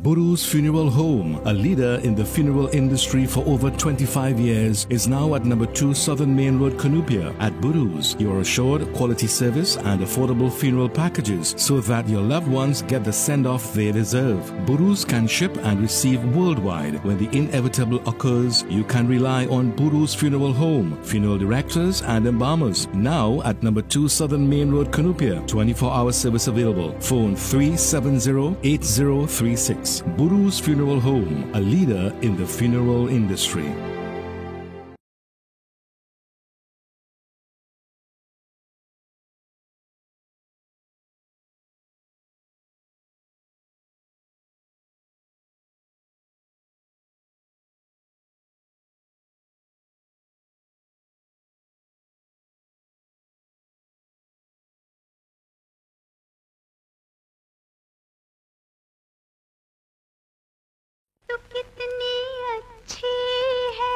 Buru's Funeral Home, a leader in the funeral industry for over 25 years, is now at number 2 Southern Main Road, Cunupia. At Buru's, you are assured quality service and affordable funeral packages so that your loved ones get the send-off they deserve. Buru's can ship and receive worldwide. When the inevitable occurs, you can rely on Buru's Funeral Home, funeral directors and embalmers. Now at number 2 Southern Main Road, Cunupia. 24-hour service available. Phone 370-8036. Buru's Funeral Home, a leader in the funeral industry. तू कितनी अच्छी है।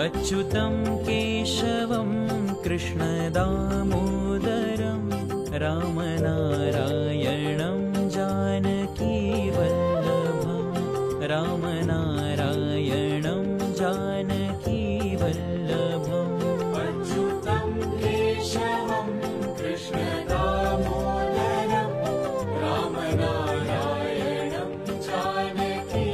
अच्युतं केशवं कृष्णदामोदरं रामनारायणं जानकीवल्लभं रामनारायणं जानकीवल्लभम् अच्युतं केशवं कृष्णदामोदरं रामनारायणं जानकीवल्लभम्।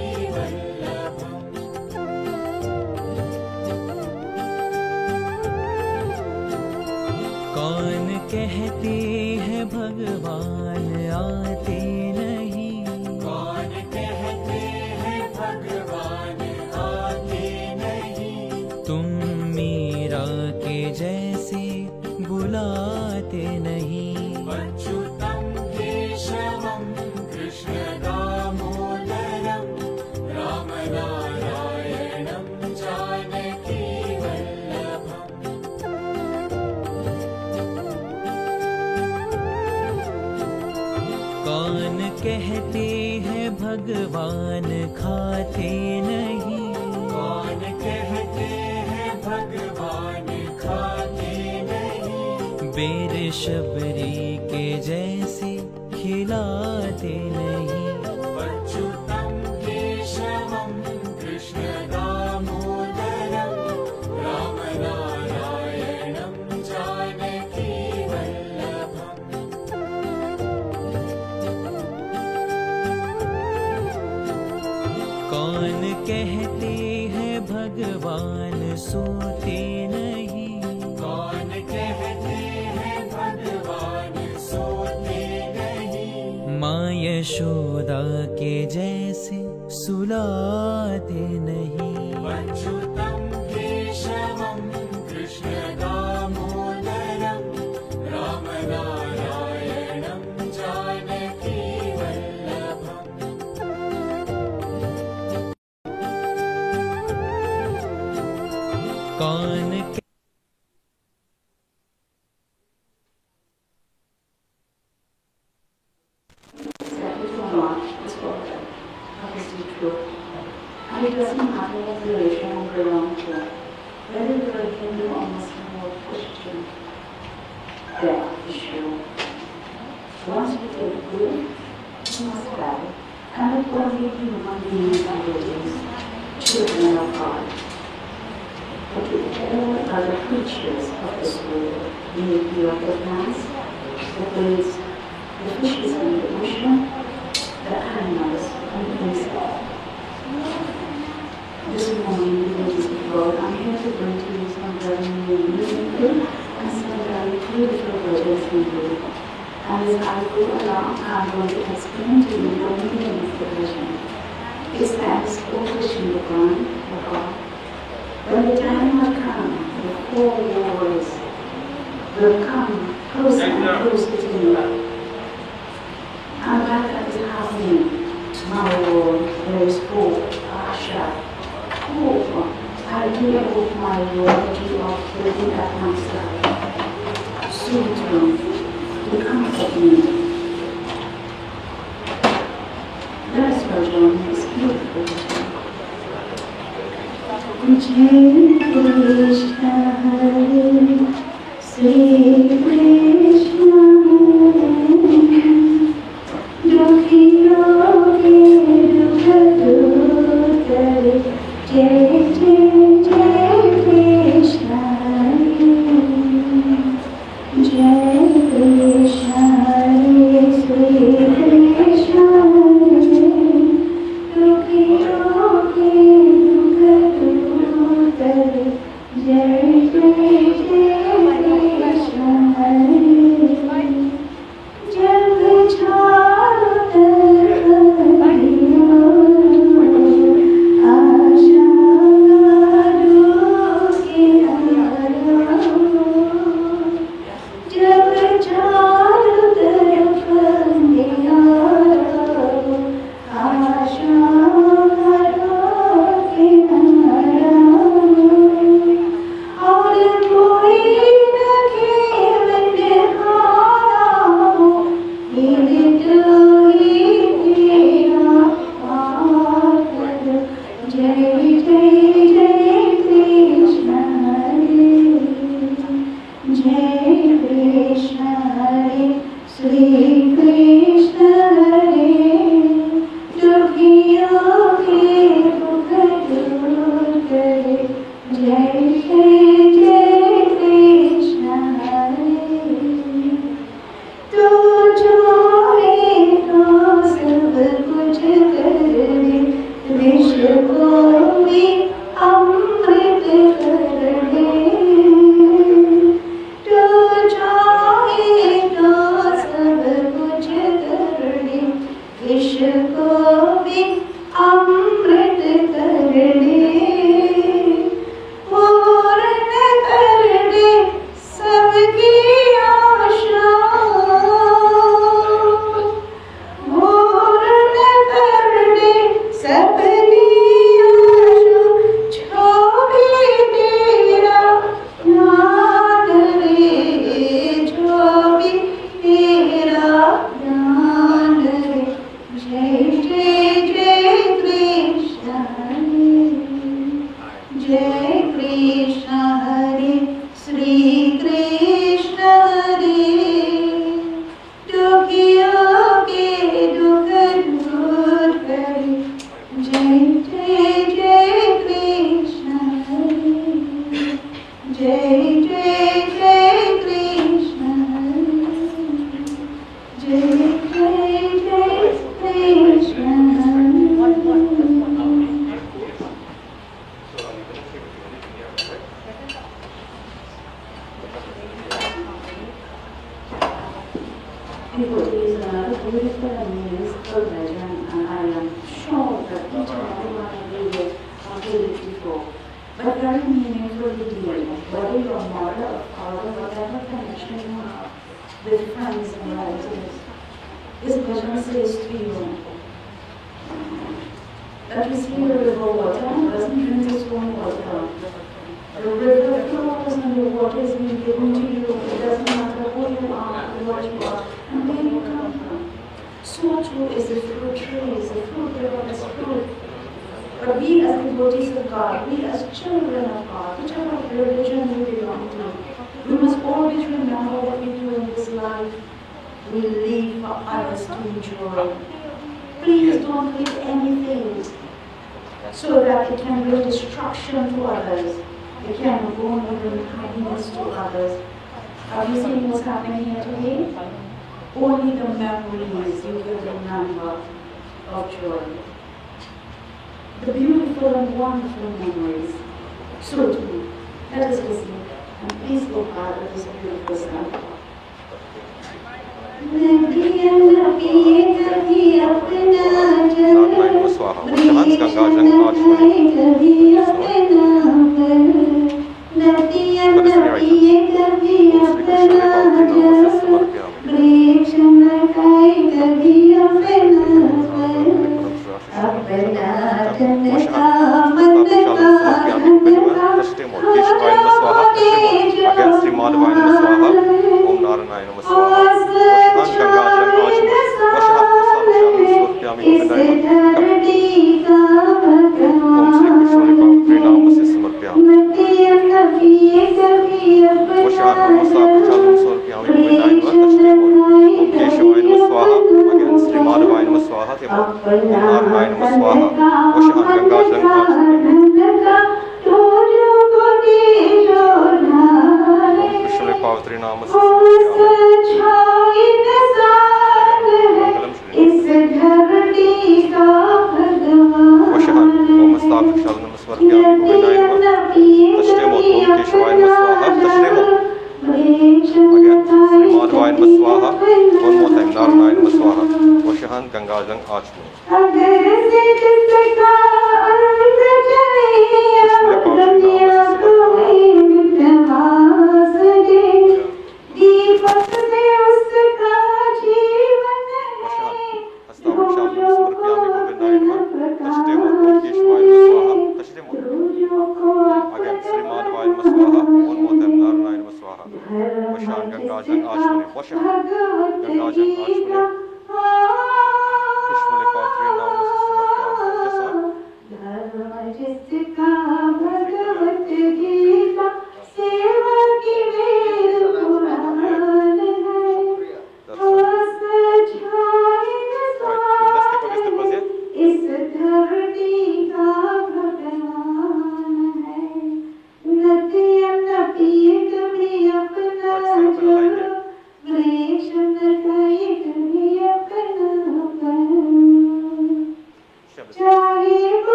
कौन कहते हैं भगवान आते नहीं, कौन कहते हैं भगवान आते नहीं, तुम मीरा के जैसे बुलाते नहीं। अच्युतं केशवं कृष्णदामोदरं रामनारायणं जानकीवल्लभम्। कौन कहते हैं भगवान खाते नहीं, कौन कहते हैं भगवान खाते नहीं, बेर शबरी के जैसे खिलाते नहीं। अच्युतं केशवं कृष्णदामोदरं रामनारायणं जानकीवल्लभम्। कौन कहते हैं भगवान सोते नहीं, कौन कहते हैं भगवान सोते नहीं, माँ यशोदा के जैसे सुलाते नहीं। अच्युतं केशवं कृष्णदामोदरं रामनारायणं जानकीवल्लभम्। कौन And it doesn't matter what religion you belong to, whether you're a Hindu or Muslim or Christian, the issue. Once you take good, you must die. And let only human beings and religions, children of God. But with all other creatures of this world, be it the plants, the birds, the fishes in the ocean, the animals, and the insects. This morning, ladies and God, I'm here to bring to you some very meaningful and some very beautiful words in you. And as I go along, I'm going to explain to you the meaning of the vision. It stands for Krishna Bhagavan, or God. When the time will come, the four wars will come closer and closer to you. And that is happening. My Lord, there is hope, Asha, hope. I hear hope, my Lord, that you are building up myself. Soon to comfort me. That's why John is beautiful. Jai Krishna Hare, Sri Krishna Hare, Jai Asha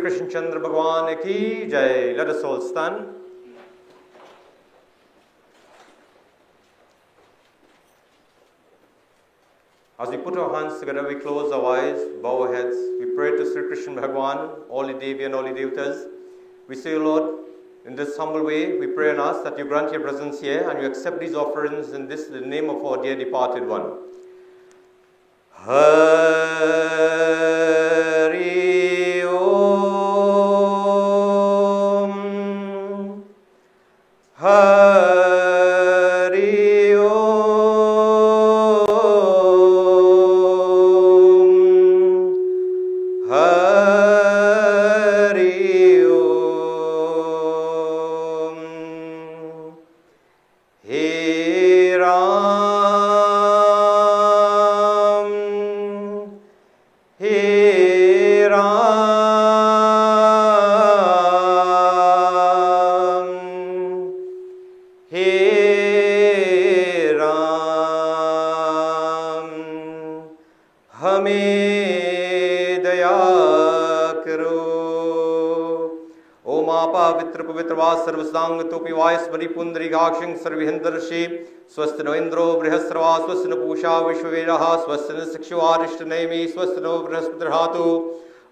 Krishna Chandra Bhagwan ki jai. Let us all stand. As we put our hands together, we close our eyes, bow our heads. We pray to Sri Krishna Bhagwan, all the Devi and all the Devatas. We say, Lord, in this humble way, we pray and ask that you grant your presence here and you accept these offerings in this, the name of our dear departed one. Hari Om. Hari Om. Hari Om. He Ram. He Ram. He Ram. Hame daya karo. Om apavitra pavitra sarvasang topi vaisvari pundri gakshing sarvihendarshi swastino indro brihasrava swastino pusha vishvaveraha swastino sikshu arishtanaimi swastino brihaspatihratu.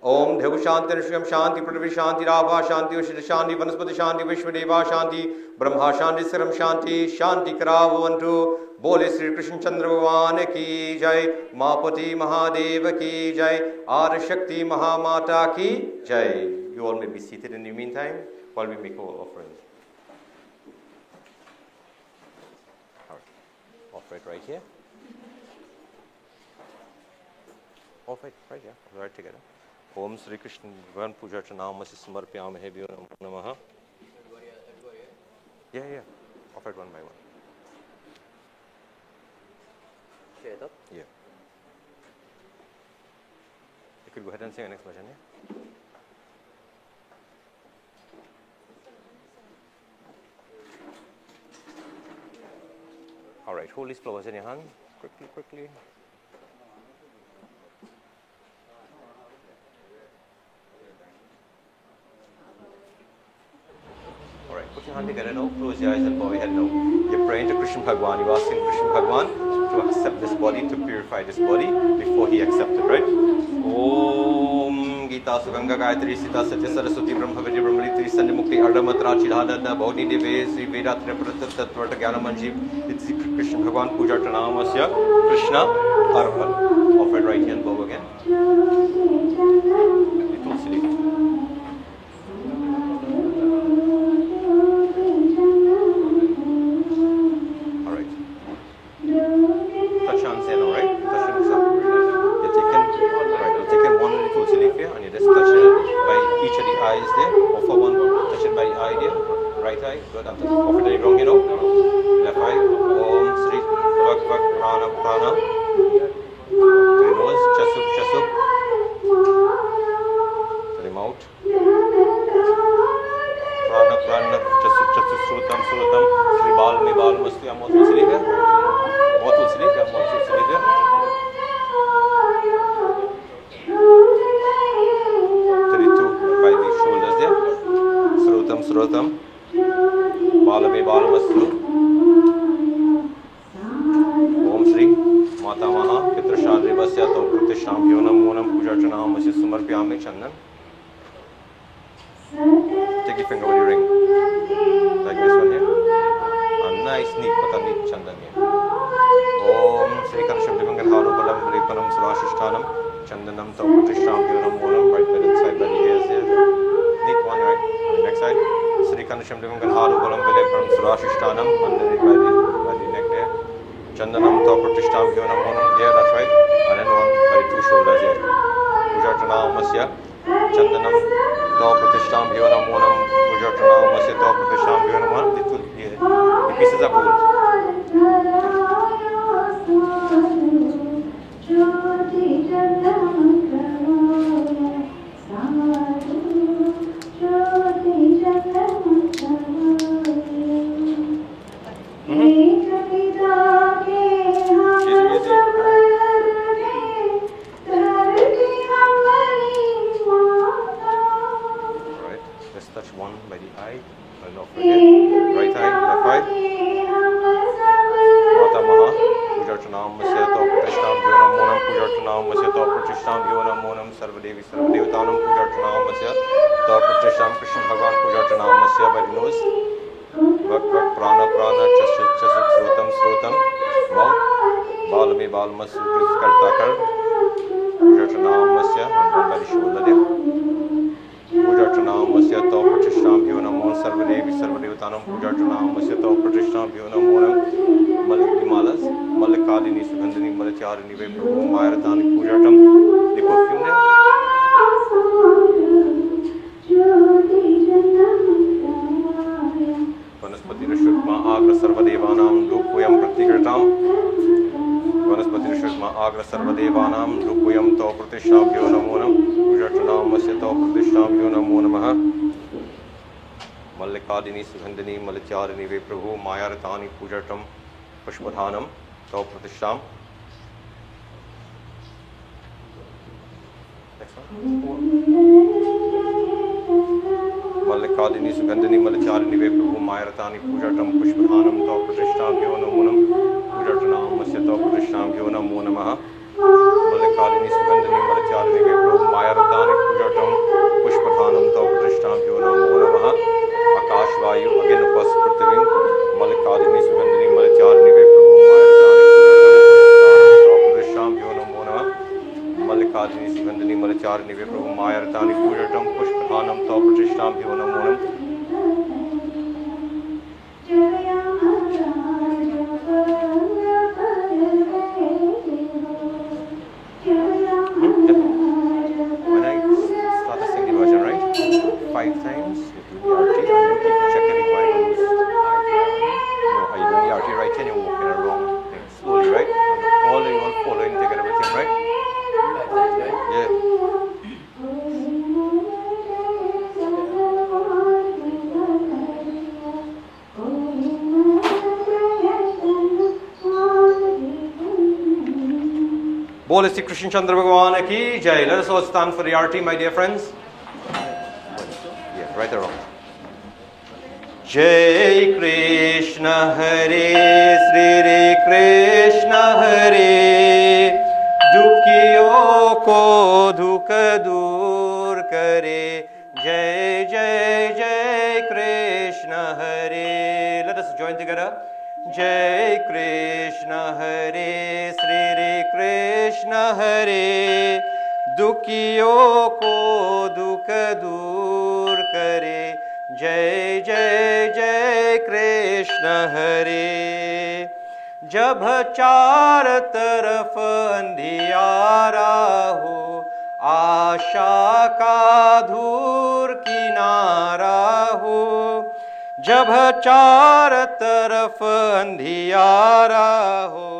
Om Dev Shanti Nishram Shanti Prithvi Shanti Rabha Shanti Vishra Shanti Vanaspati Shanti Vishwadeva Shanti Brahma Shanti Saram Shanti Shanti Karavavantu. Bole Sri Krishna Chandra Bhagwan ki jai. Mahapati Mahadeva ki jai. Adi Shakti Mahamata ki jai. You all may be seated in the meantime while we make our offerings. All right. Offer it right here. Offer it right here. Right together. Om Sri Krishna Bhagwan Puja Chanamasi Samarpyamahe Bhyo Namo Namaha. Yeah. Offer it one by one. Share it up? Yeah. You could go ahead and sing the next version, yeah? All right, hold these flowers in your hand. Quickly. All right, put your hand together now. Close your eyes and bow your head now. You're praying to Krishna Bhagwan. You're asking Krishna Bhagwan to accept this body, to purify this body before he accepts it, right? Om Gita Suganga Gayatri Sita Satya Saraswati Brahma Vidya Brahmalitri Sandi Mukti Ardamatra Chidhadana Bhauni Deve Sri Vedatra Pratat Tvata Gyanamanji. It's Krishna Bhagwan Puja Tranamasya Krishna Arpan. Offer it right here and bow again. Alright. Touch hands here now, right? Touch hands up. You're taking one of the tulsi leaf here and you just touch it by each of the eyes there. Offer one, touch it by the eye there. Right eye, good. After offer the wrong, you know. Left eye. Om Sri Vak Vak Prana Prana. To the nose, Chasuk Chasuk. To the mouth. Prana Prana Chasuk Chasuk Srutam Srutam. Sri Bal Me Bal Masti Amot Tulsi leaf here. More tulsi leaf here. More tulsi leaf here. To the two by the shoulders there. Srutam Srutam. Balame Balamastu. Om Sri Mata Maha Pitra Shadri Vasya To Pratisham Yonam Monam Puja Chanam Vasya Sumarpyame Chandan. Take your finger with your ring. Like this one here. A nice neat neat chandan here. Om Sri Kanasham Divangan Haru Balam Ripanam Svashishtanam Chandanam To Pratisham Yonam Monam. Right by that side by the ears there. Neat one, right? On the next side. Sri Kanasham Divangan Haru Balam Vilepram Svashishtanam. Underneath by the neck there. Chandanam To Pratishtam Yonam Monam. Yeah, that's right. And then one by the two shoulders here. Puja Tranamasya Chandanam To Pratishtam Yonam Monam. Puja Tranamasya To Pratishtam Yonam Monam. The pieces are gold. touch one by the eye. Not forget. Right eye, left eye. Mata Maha, Pujartanam Masyato Pratishtam Yonam Monam, Pujartanam Masyato Pratishtam Yonam Monam, Sarvadevi Sarvadevatanam, Pujartanam Masyato Pratishtam Krishna Bhagavan, Pujartanam Masya by the nose. Vak Vak Prana Prana, Chasik Chasik, Srotam Srotam, mouth. Balami Balma Sukrit Kartakar, Pujartanam Masya, and one by the shoulder there. Pujartanam Masya To Pratishtam Yonam Monam, Sarvadevi Sarvadevatanam, Pujartanam Masyato Pratishtam Yonam Monam, Malik Malas, Malikadini Sugandhini, Malacharini, Prabhu, Mayaratani, Pujartam, the perfume there. Vanaspati Rishutma Agra Sarvadevanam, Lupuyam Pratikritam, Vanaspati Rishutma Agra Sarvadevanam, Lupuyam To Pratishtam Yonam Monam, Pujartanam Masyato Pratishtam Yonam Monamaha. Mallikadini Sugandhini Malacharini Ve Prabhu Mayaratani Pujartam Pushpadhanam To Pratishtam. Next one. Mallikadini Sugandhini Malacharini Ve Prabhu Mayaratani Pujartam Pushpadhanam To Pratishtam Yonam Monam Pujartanam Masyato Pratishtam Yonam Monamaha. Mallikadini Sugandhini Malacharini Ve Prabhu Mayaratani Pujartam Pushpadhanam To Pratishtam Yonam Monamaha. Akash Vayu again upas Prithvi Mallikadini Sugandhini Malacharini Ve Prabhu Mayaratani Pujartam Yonam Monamaha. Mallikadini Sugandhini Malacharini Ve Prabhu Mayaratani Pujartam Pushpadhanam To Pratishtam Yonam Monam. When I start to sing the version, right? 5 times. You keep checking if I'm going to lose. No, are you doing the RT right and you're walking around slowly, right? All you all following together everything, right? Yeah. Bole Sri Krishna Chandra Bhagavan ki jai. Let us all stand for the arati, my dear friends. Yeah, right or wrong. Jai Krishna Hare, Sri Krishna Hare, Dukhiyon ko dukh dur kare. Jai Jai Jai Krishna Hare. Let us join together. Jai Krishna Hare, Sri Krishna Hare, Dukhiyon ko dukh dur kare. Jai Jai Jai Krishna Hare. जब चार तरफ अंधियारा हो, आशा का धूर किनारा हो। जब चार तरफ अंधियारा हो,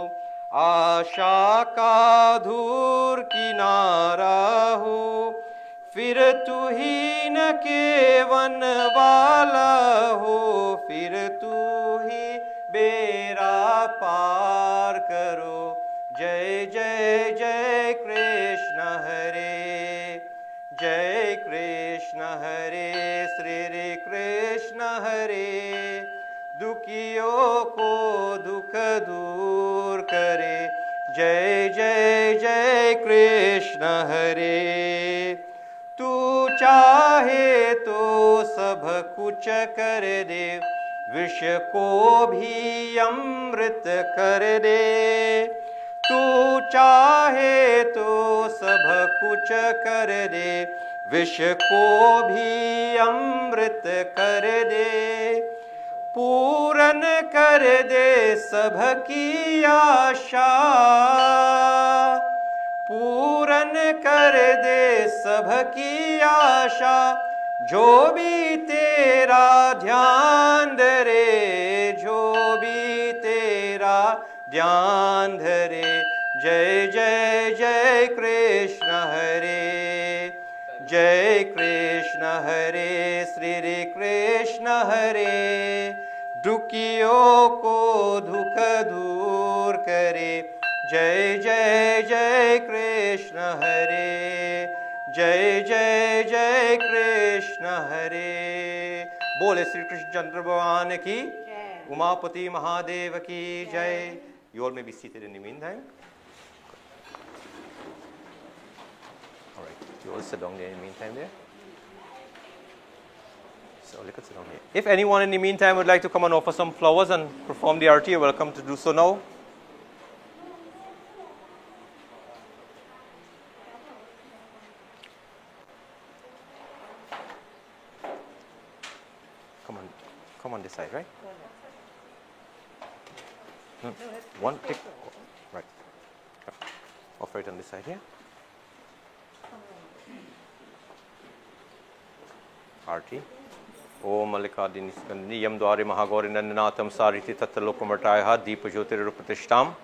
आशा का धूर किनारा हो। फिर तू ही न केवन वाला हो, फिर तू ही बेड़ा पार करो। जय जय जय कृष्ण हरे, जय कृष्ण हरे, श्री कृष्ण हरे। दुखियों को दुख दूर करे। जय जय जय कृष्ण हरे। तू चाहे तो सब कुछ कर दे, विष को भी अमृत कर दे। तू चाहे तो सब कुछ कर दे, विष को भी अमृत कर दे। पूरन कर दे सबकी आशा, पूरन कर दे सबकी आशा। जो भी तेरा ध्यान धरे, जो भी तेरा ध्यान धरे। जय जय जय कृष्ण हरे, जय कृष्ण हरे, श्री कृष्ण हरे। दुखियों को दुख दूर करे। जय जय जय कृष्ण हरे, जय जय जय कृष्ण हरे। बोले श्री कृष्ण चंद्र भगवान की, उमापति महादेव की जय। You all may be seated in the meantime. All right, you all sit down there in the meantime there. So let us sit down here. If anyone in the meantime would like to come and offer some flowers and perform the arati, you're welcome to do so now. Come on this side, right? One tick, right. Offer it on this side here. Arti. Om Malikadini Skandini Yam Dwari Mahagori Nandanatham Sariti Tattalokamartaya Deepa Jyotir Rupatishtam.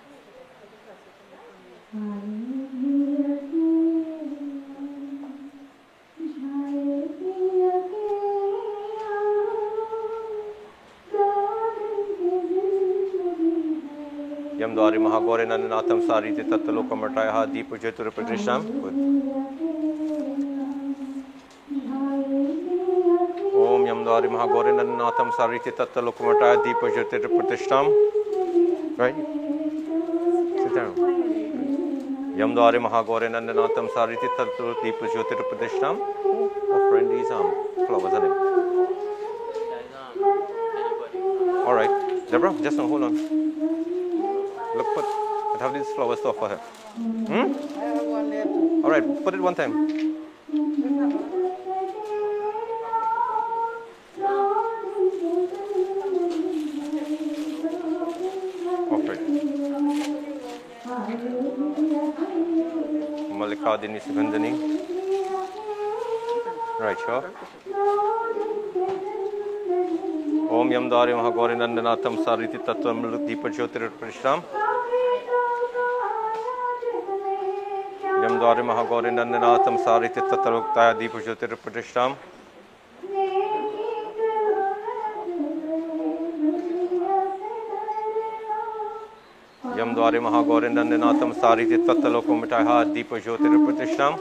Yam Dwari Mahagori Nandanatham Sariti Tattalokamartaya Deepa Jyotir Rupatishtam. Om Yam Dwari Mahagori Nandanatham Sariti Tattalokamartaya Deepa Jyotir Pratishtam. Right? Sit down. Yam Dwari Mahagori Nandanatham Sariti Tattalokamartaya Deepa Jyotir Pratishtam. Offering these flowers on him. All right. Deborah, just now, hold on. Look, I have these flowers to offer her. I have one there too. All right, put it one time. Malikadini Sugandhani. Right, sure. Om Yam Dwari Mahagori Nandanatham Sariti Tattvam Deepa Jyotir Pratishtam. Yam Dwari Mahagori Nandanatham Sariti Tattalokamartaya Deepa Jyotir Pratishtam. Yam Dwari Mahagori Nandanatham Sariti Tattalokamartaya Deepa Jyotir Pratishtam.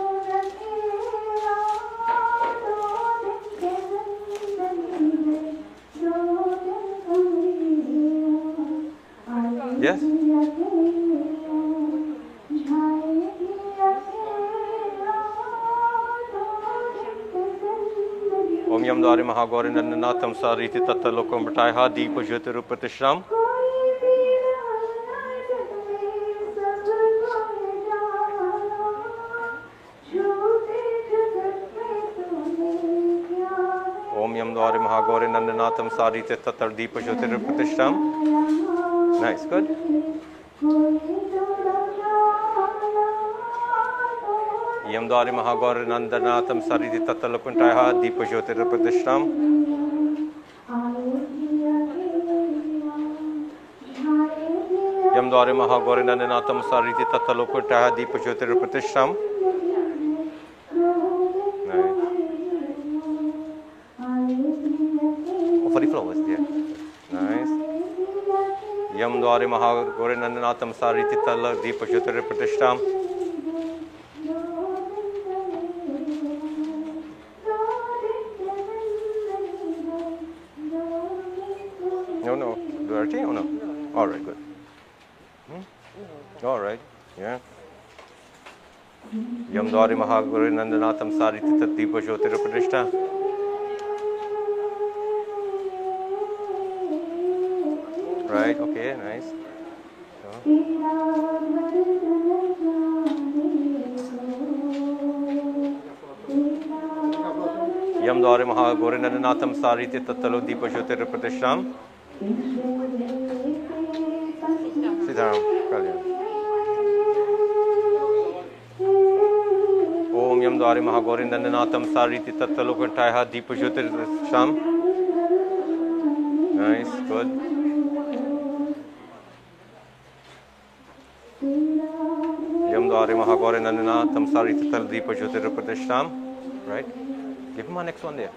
Yes? Om Yam Dwari Mahagori Nandanatham Sariti Tattalokamartaya Deepa Jyotir Pratishtam. Om Yam Dwari Mahagori Nandanatham Sariti Tattalokamartaya Deepa Jyotir Pratishtam. Nice, good. Yam Dwari Mahagori Nandanatham Sariti Tattalokamartaya Deepa Jyotir Pratishtam. Yam Dwari Mahagori Nandanatham Sariti Tattalokamartaya Deepa Jyotir Pratishtam. For the flowers, yeah. Nice. Yam Dwari Mahagori Nandanatham Sariti Tattalokamartaya Deepa Jyotir Pratishtam. No. Do arati or no? All right, good. All right, yeah. Yam Dwari Mahagori Nandanatham Sariti Tattalokamartaya Deepa Jyotir Pratishtam. Right, okay, nice. Yam Dwari Mahagori Nandanatham Sariti Tattalokamartaya Deepa Jyotir Pratishtam. Sitaram, Kalyan. Om Yam Dwari Mahagori Nandanatham Sariti Tattalokamartaya Deepa Jyotir Pratishtam. Nice, good. Yam Dwari Mahagori Nandanatham Sariti Tattalokamartaya Deepa Jyotir Pratishtam. Right? Give him our next one there.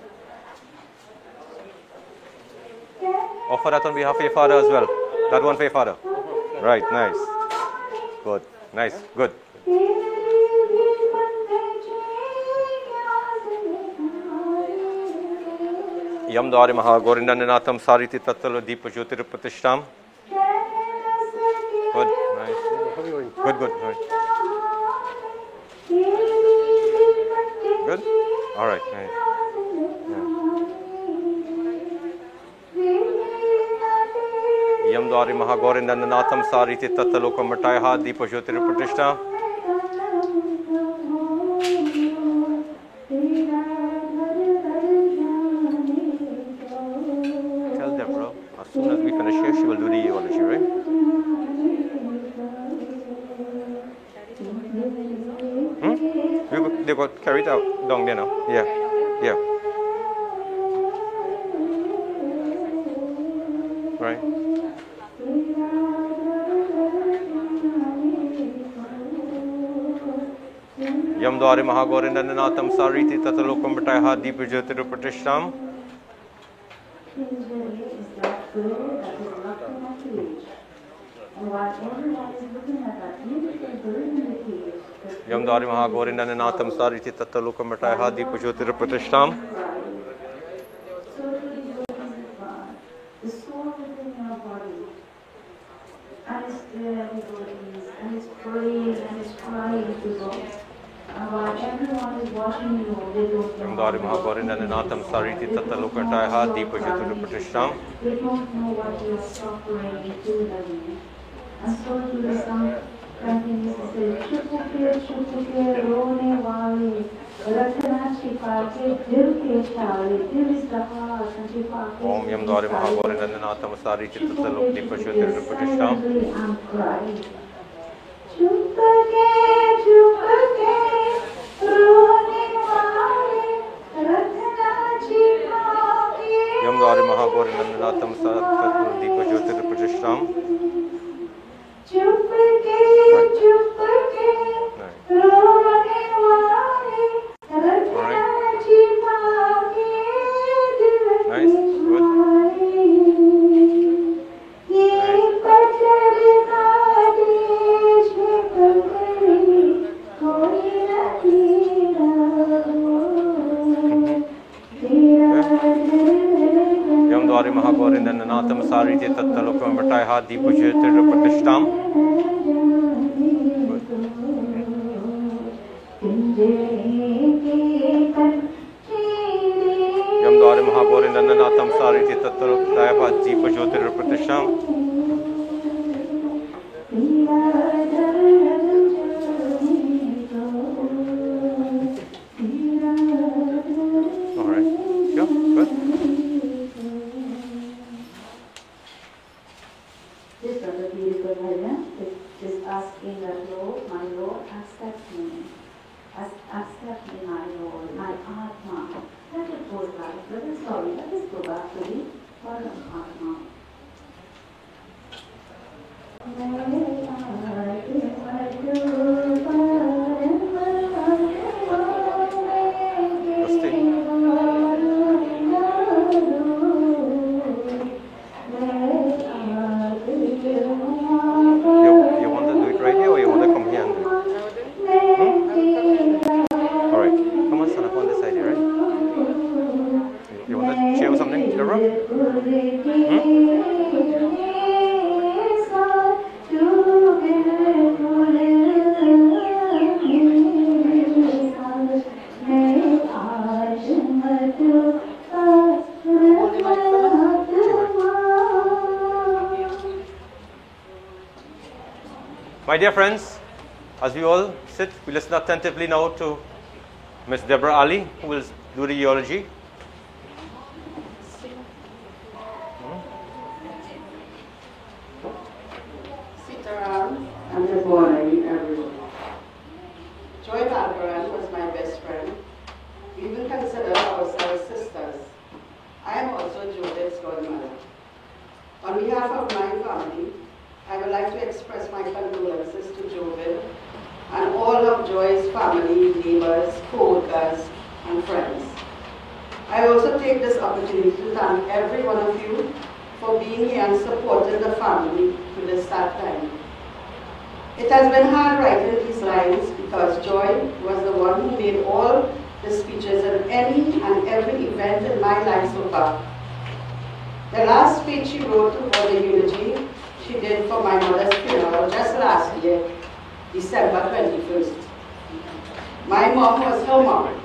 Offer that on behalf of your father as well. That one for your father. Right, nice. Good. Nice, good. Yam Dwari Mahagorindananatham Sariti Tattalo Deepa Jyotir Pratishtam. Good, nice. Good, good, good. Good? All right, nice. Yam Dwari Mahagorindananatham Sariti Tattaloka Mataiha Deepa Jyotir Pratishtam. Tell Deborah, as soon as we finish here, she will do the eulogy, right? They got carried out down there now. Yeah, yeah. Right. Yam Dwari Mahagorindananatham Sariti Tatalokam Bataiha Deepa Jyotir Pratishtam. Yam Dwari Mahagorindananatham Sariti Tatalokam Bataiha Deepa Jyotir Pratishtam. The soul within your body, and it's there with release, and it's praying and it's crying to God. And while everyone is watching you, they don't Yam know. Dwari Mahagorindananatham Sariti Tatalokam Bataiha Deepa Jyotir Pratishtam. They don't know what you are suffering to them. And so to the song continues to say, Chupuke, rone wale, रखना छिपा के दिल के छाले दिल सहा छिपा के Om Yam Dwari Mahagorindananatham Sariti Tatalokam Deepa Jyotir Pratishtam. चुप के रोने वाले रखना छिपा के Yam Dwari Mahagorindananatham Sariti Deepa Jyotir Pratishtam. चुप के रोने वाले रखना छिपा के दिल Nice, good. ये पत्थर का देश है कंकड़ी कोई न तेरा Yam Dwari Mahagorindananatham Sariti Tatalokam Bataiha Deepa Jyotir Pratishtam. Yam Dwari Mahagorindananatham Sariti Tatalokam Bataiha Deepa Jyotir Pratishtam. All right. Yeah, good. This was a beautiful bhajan, just asking that Lord, my Lord, accept me. Accept me, my Lord, my Atma. Let it go back. Let us go back to the Param Atma. You want to do it right here or you want to come here and do it? All right. Come on, stand up on this side here, right? You want to share something, Deborah? My dear friends, as we all sit, we listen attentively now to Miss Deborah Ali, who will do the eulogy. Sitaram and good morning, everyone. Joy Malkaran was my best friend. We even consider ourselves sisters. I am also Judith's godmother. On behalf of my family, I would like to express my condolences to Jovin and all of Joy's family, neighbors, co-workers, and friends. I also take this opportunity to thank every one of you for being here and supporting the family through this sad time. It has been hard writing these lines because Joy was the one who made all the speeches in any and every event in my life so far. The last speech she wrote for the eulogy she did for my mother's funeral just last year, December 21st. My mom was her mom.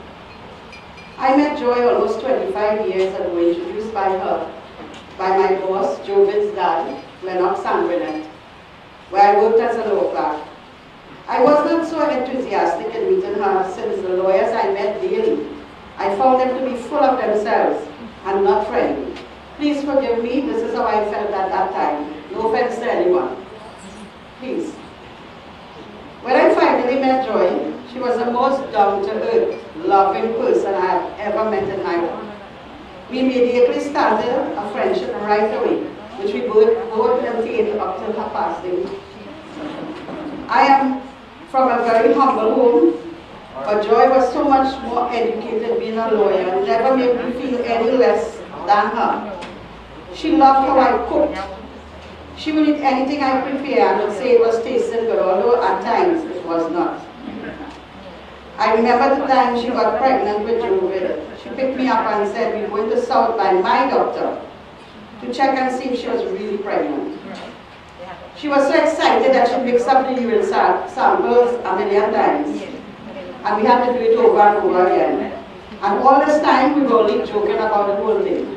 I met Joy almost 25 years ago, introduced by her, by my boss, Jovin's dad, Lennox Sanguinet, where I worked as a law clerk. I was not so enthusiastic in meeting her since the lawyers I met daily, I found them to be full of themselves and not friendly. Please forgive me, this is how I felt at that time. No offense to anyone. Please. When I finally met Joy, she was the most down-to-earth, loving person I have ever met in my life. We immediately started a friendship right away, which we both maintained up till her passing. I am from a very humble home, but Joy was so much more educated being a lawyer, never made me feel any less than her. She loved how I cooked. She would eat anything I prepared and would say it was tasting good, although at times it was not. I remember the time she got pregnant with Jovin. She picked me up and said, "We're going to South by my doctor to check and see if she was really pregnant." She was so excited that she mixed up the urine samples a million times. And we had to do it over and over again. And all this time we were only joking about the whole thing.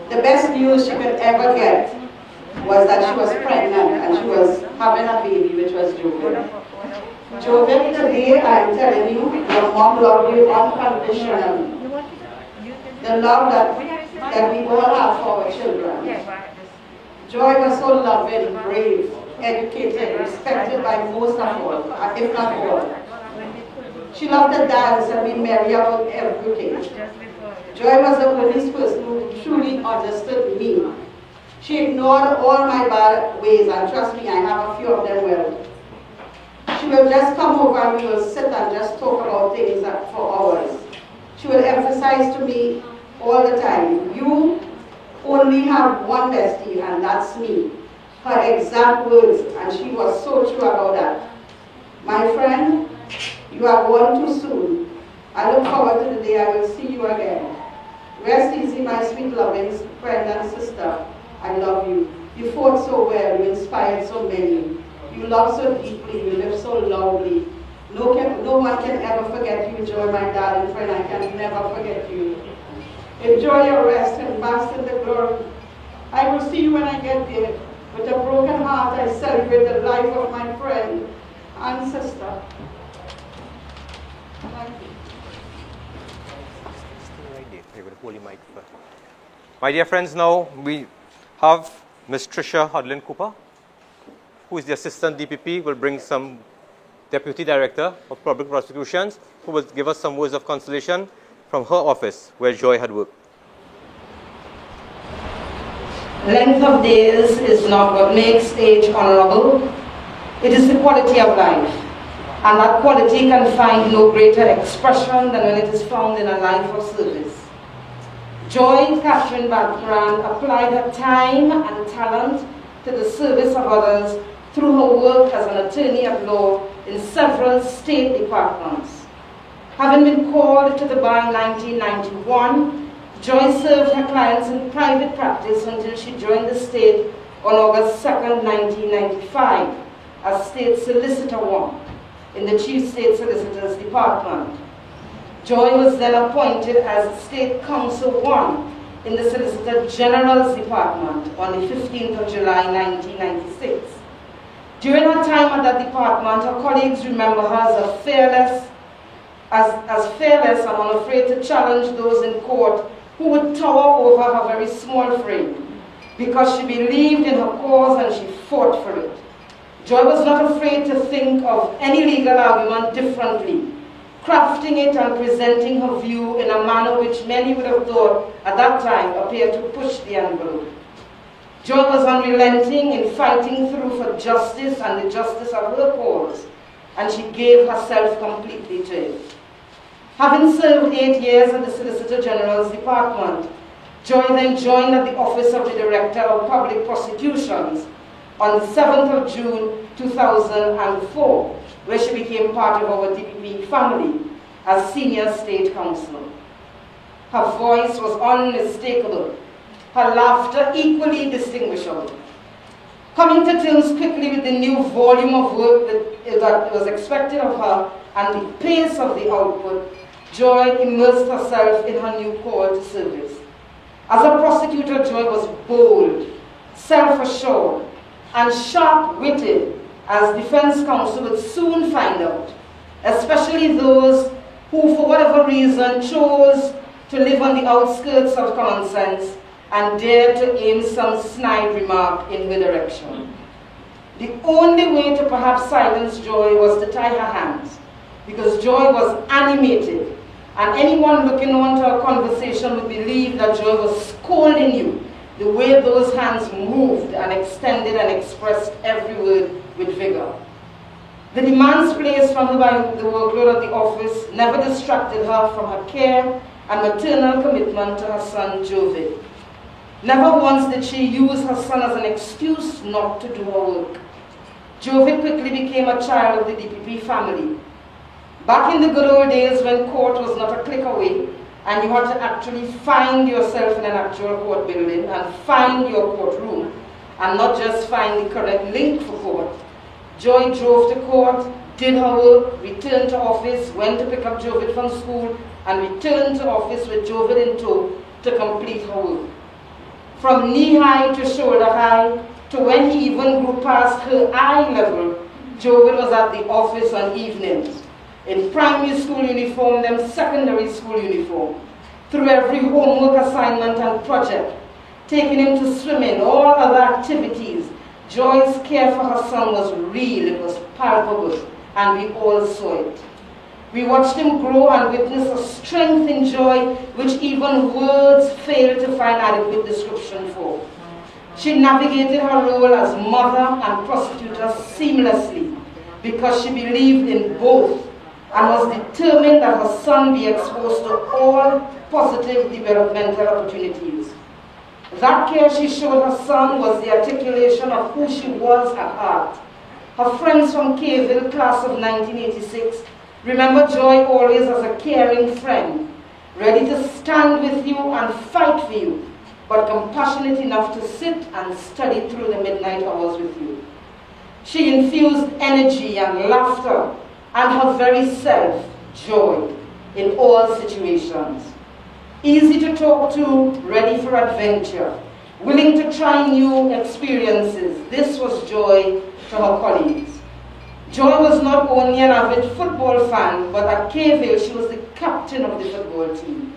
The best news she could ever get was that she was pregnant and she was having a baby, which was Jovin. Jovin, today I am telling you, your mom loved you unconditionally. The love that we all have for our children. Joy was so loving, brave, educated, respected by most of all, if not all. She loved to dance and be merry about everything. Joy was the only person who truly understood me. She ignored all my bad ways, and trust me, I have a few of them well. She will just come over and we will sit and just talk about things for hours. She will emphasize to me all the time, "You only have one bestie, and that's me." Her exact words, and she was so true about that. "My friend, you are gone too soon. I look forward to the day I will see you again. Rest easy, my sweet loving friend and sister. I love you. You fought so well, you inspired so many. You love so deeply, you live so loudly. No one can ever forget you, Joy, my darling friend. I can never forget you. Enjoy your rest and bask in the glory. I will see you when I get there. With a broken heart, I celebrate the life of my friend and sister." Thank you. My dear friends, now we have Ms. Tricia Hudlin Cooper, who is the Assistant DPP, will bring some Deputy Director of Public Prosecutions, who will give us some words of consolation from her office where Joy had worked. Length of days is not what makes age honorable. It is the quality of life. And that quality can find no greater expression than when it is found in a life of service. Joy Catherine Bartran applied her time and talent to the service of others through her work as an attorney at law in several state departments. Having been called to the bar in 1991, Joy served her clients in private practice until she joined the state on August 2nd, 1995 as State Solicitor 1 in the Chief State Solicitor's Department. Joy was then appointed as State Counsel 1 in the Solicitor General's Department on the 15th of July, 1996. During her time at that department, her colleagues remember her as fearless and unafraid to challenge those in court who would tower over her very small frame, because she believed in her cause and she fought for it. Joy was not afraid to think of any legal argument differently, crafting it and presenting her view in a manner which many would have thought at that time appeared to push the envelope. Joy was unrelenting in fighting through for justice and the justice of her cause, and she gave herself completely to it. Having served 8 years at the Solicitor General's Department, Joy then joined at the Office of the Director of Public Prosecutions on the 7th of June 2004 where she became part of our DPP family as Senior State Council. Her voice was unmistakable, her laughter equally distinguishable. Coming to terms quickly with the new volume of work that was expected of her and the pace of the output, Joy immersed herself in her new call to service. As a prosecutor, Joy was bold, self-assured, and sharp-witted, as defense counsel would soon find out, especially those who, for whatever reason, chose to live on the outskirts of common sense and dared to aim some snide remark in her direction. The only way to perhaps silence Joy was to tie her hands, because Joy was animated, and anyone looking on to a conversation would believe that Joy was scolding you, the way those hands moved and extended and expressed every word with vigor. The demands placed on her by the workload at the office never distracted her from her care and maternal commitment to her son, Jovid. Never once did she use her son as an excuse not to do her work. Jovid quickly became a child of the DPP family. Back in the good old days when court was not a click away, and you had to actually find yourself in an actual court building and find your courtroom, and not just find the correct link for court, Joy drove to court, did her work, returned to office, went to pick up Jovid from school, and returned to office with Jovid in tow to complete her work. From knee-high to shoulder-high, to when he even grew past her eye level, Jovid was at the office on evenings, in primary school uniform, then secondary school uniform, through every homework assignment and project, taking him to swimming, all other activities. Joy's care for her son was real, it was palpable, and we all saw it. We watched him grow and witness a strength in Joy which even words fail to find adequate description for. She navigated her role as mother and prosecutor seamlessly because she believed in both and was determined that her son be exposed to all positive developmental opportunities. That care she showed her son was the articulation of who she was at heart. Her friends from Kayville, class of 1986, remember Joy always as a caring friend, ready to stand with you and fight for you, but compassionate enough to sit and study through the midnight hours with you. She infused energy and laughter and her very self, joy, in all situations. Easy to talk to, ready for adventure, willing to try new experiences. This was Joy to her colleagues. Joy was not only an avid football fan, but at Kayville she was the captain of the football team.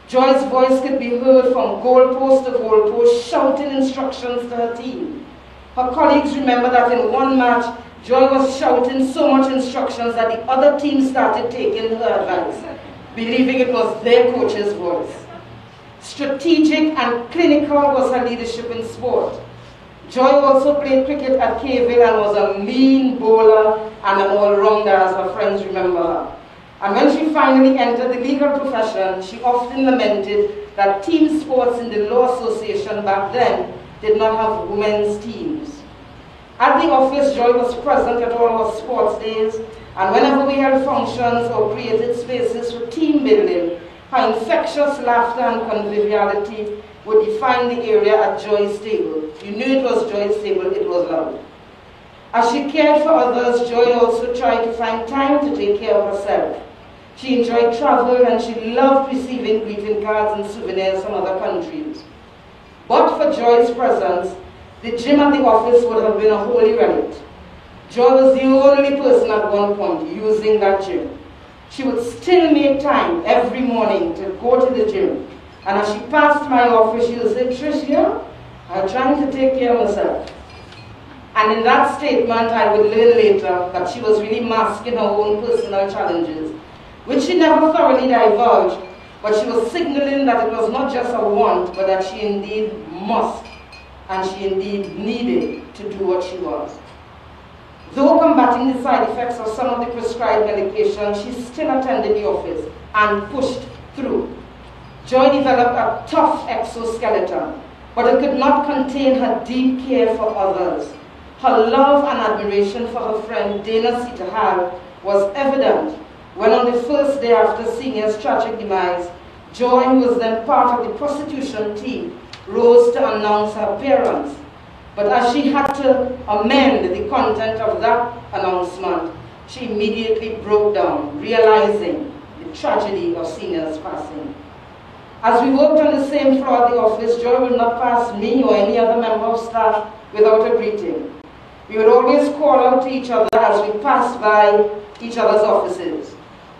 Joy's voice could be heard from goalpost to goalpost, shouting instructions to her team. Her colleagues remember that in one match, Joy was shouting so much instructions that the other team started taking her advice, believing it was their coach's voice. Strategic and clinical was her leadership in sport. Joy also played cricket at Kayville and was a mean bowler and an all-rounder, as her friends remember her. And when she finally entered the legal profession, she often lamented that team sports in the Law Association back then did not have women's teams. At the office, Joy was present at all our sports days, and whenever we held functions or created spaces for team building, her infectious laughter and conviviality would define the area at Joy's table. You knew it was Joy's table, it was loud. As she cared for others, Joy also tried to find time to take care of herself. She enjoyed travel and she loved receiving greeting cards and souvenirs from other countries. But for Joy's presence, the gym at the office would have been a holy relic. Joy was the only person at one point using that gym. She would still make time every morning to go to the gym. And as she passed my office, she would say, "Trish, here, I'm trying to take care of myself." And in that statement, I would learn later that she was really masking her own personal challenges, which she never thoroughly divulged, but she was signaling that it was not just a want, but that she indeed must, and she indeed needed to do what she was. Though combating the side effects of some of the prescribed medications, she still attended the office and pushed through. Joy developed a tough exoskeleton, but it could not contain her deep care for others. Her love and admiration for her friend Dana Sita was evident when on the first day after Senior's tragic demise, Joy, who was then part of the prostitution team, rose to announce her appearance. But as she had to amend the content of that announcement, she immediately broke down, realizing the tragedy of Senior's passing. As we worked on the same floor at the office, Joy would not pass me or any other member of staff without a greeting. We would always call out to each other as we passed by each other's offices.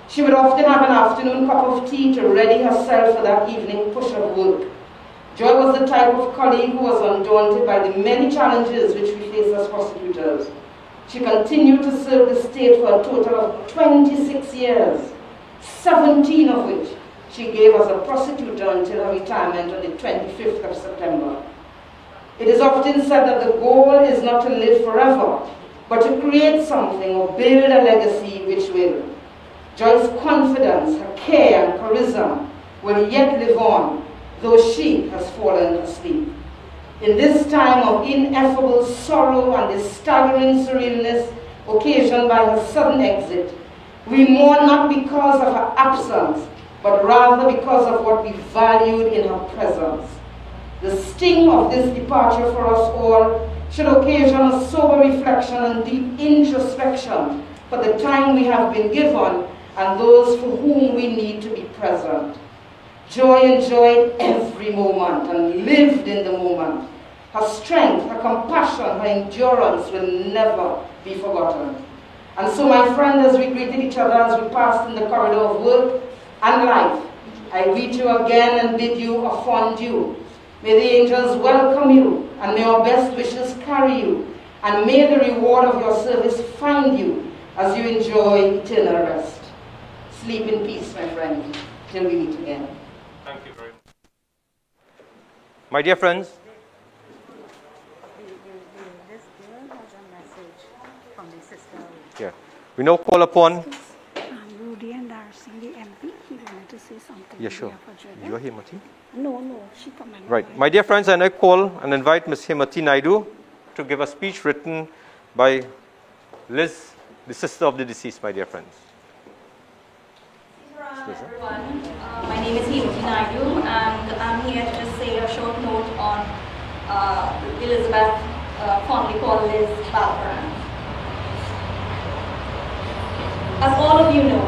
She would often have an afternoon cup of tea to ready herself for that evening push of work. Joy was the type of colleague who was undaunted by the many challenges which we face as prosecutors. She continued to serve the state for a total of 26 years, 17 of which she gave as a prosecutor until her retirement on the 25th of September. It is often said that the goal is not to live forever, but to create something or build a legacy which will. Joy's confidence, her care and charisma will yet live on, though she has fallen asleep. In this time of ineffable sorrow and the staggering surrealness occasioned by her sudden exit, we mourn not because of her absence, but rather because of what we valued in her presence. The sting of this departure for us all should occasion a sober reflection and deep introspection for the time we have been given and those for whom we need to be present. Joy enjoyed every moment and lived in the moment. Her strength, her compassion, her endurance will never be forgotten. And so, my friend, as we greeted each other as we passed in the corridor of work and life, I greet you again and bid you a fond adieu. May the angels welcome you, and may our best wishes carry you, and may the reward of your service find you as you enjoy eternal rest. Sleep in peace, my friend, till we meet again. Thank you very much. My dear friends, This girl has a message from the sister. yeah, we now call upon. Rudy and Darcy, the MP, he wanted to say something. Yeah, sure. You are Hemati? No, she come and Right. My dear friends, I now call and invite Ms. Hemati Naidu to give a speech written by Liz, the sister of the deceased, my dear friends. Everyone, my name is Hemati Naidu, and I'm here to just say a short note on Elizabeth, fondly called Liz Balkaran. As all of you know,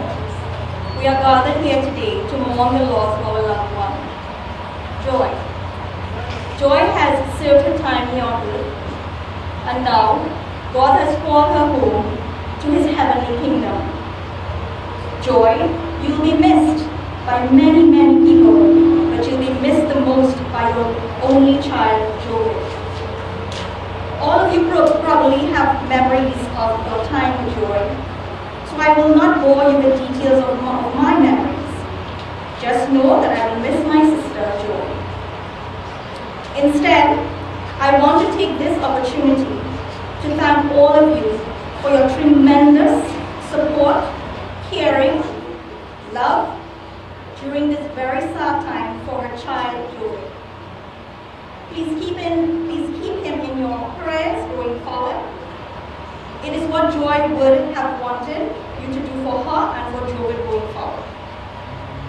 we are gathered here today to mourn the loss of our loved one, Joy. Joy has served her time here on earth, and now God has called her home to his heavenly kingdom. Joy, you'll be missed by many, many people, but you'll be missed the most by your only child, Joy. All of you probably have memories of your time with Joy, so I will not bore you with details of my memories. Just know that I will miss my sister, Joy. Instead, I want to take this opportunity to thank all of you for your tremendous support, caring, love during this very sad time for her child, Joy. Please keep him in your prayers going forward. It is what Joy would have wanted you to do for her and for Jovid going forward.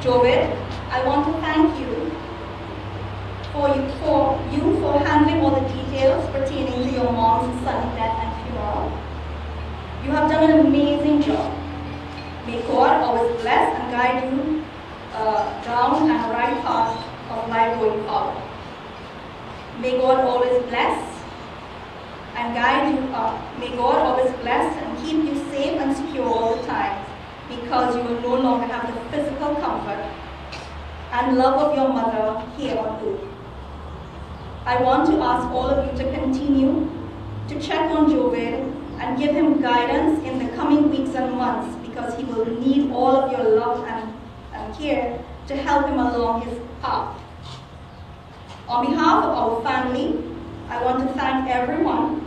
Jovid, I want to thank you for handling all the details pertaining to your mom's sudden death and funeral. You have done an amazing job. May God always bless and guide you down and right path of life going forward. May God always bless and guide you up. May God always bless and keep you safe and secure all the time, because you will no longer have the physical comfort and love of your mother here on earth. I want to ask all of you to continue to check on Jovid and give him guidance in the coming weeks and months, because he will need all of your love and care to help him along his path. On behalf of our family, I want to thank everyone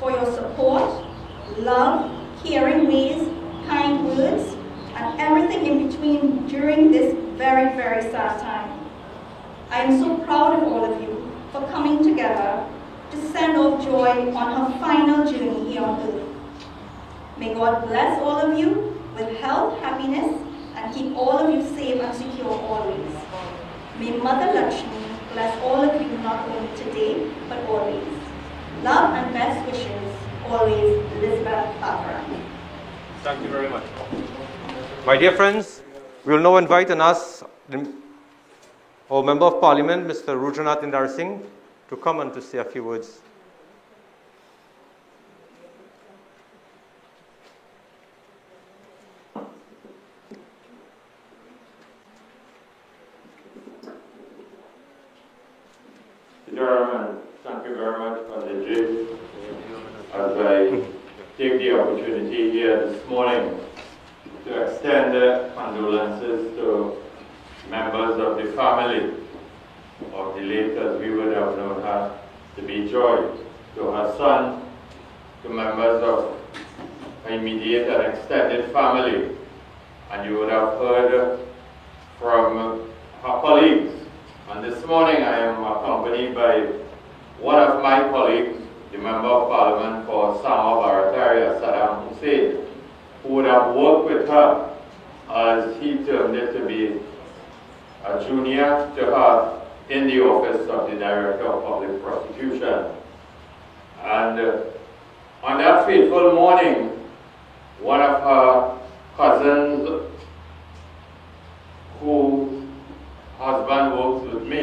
for your support, love, caring ways, kind words, and everything in between during this very, very sad time. I am so proud of all of you for coming together to send off Joy on her final journey here on earth. May God bless all of you with health, happiness, and keep all of you safe and secure always. May Mother Lakshmi bless all of you not only today, but always. Love and best wishes, always, Elizabeth Barbara. Thank you very much. My dear friends, we will now invite and ask our Member of Parliament, Mr. Rudranath Indar Singh, to come and to say a few words. Thank you very much for the gift as I take the opportunity here this morning to extend condolences to members of the family of the late, as we would have known her to be Joy, to her son, to members of her immediate and extended family, and you would have heard from her colleagues. And this morning I am accompanied by one of my colleagues, the Member of Parliament for Sama Barataria, Saddam Hussein, who would have worked with her, as he termed it, to be a junior to her in the office of the Director of Public Prosecution. And on that fateful morning, one of her cousins, whose husband works with me,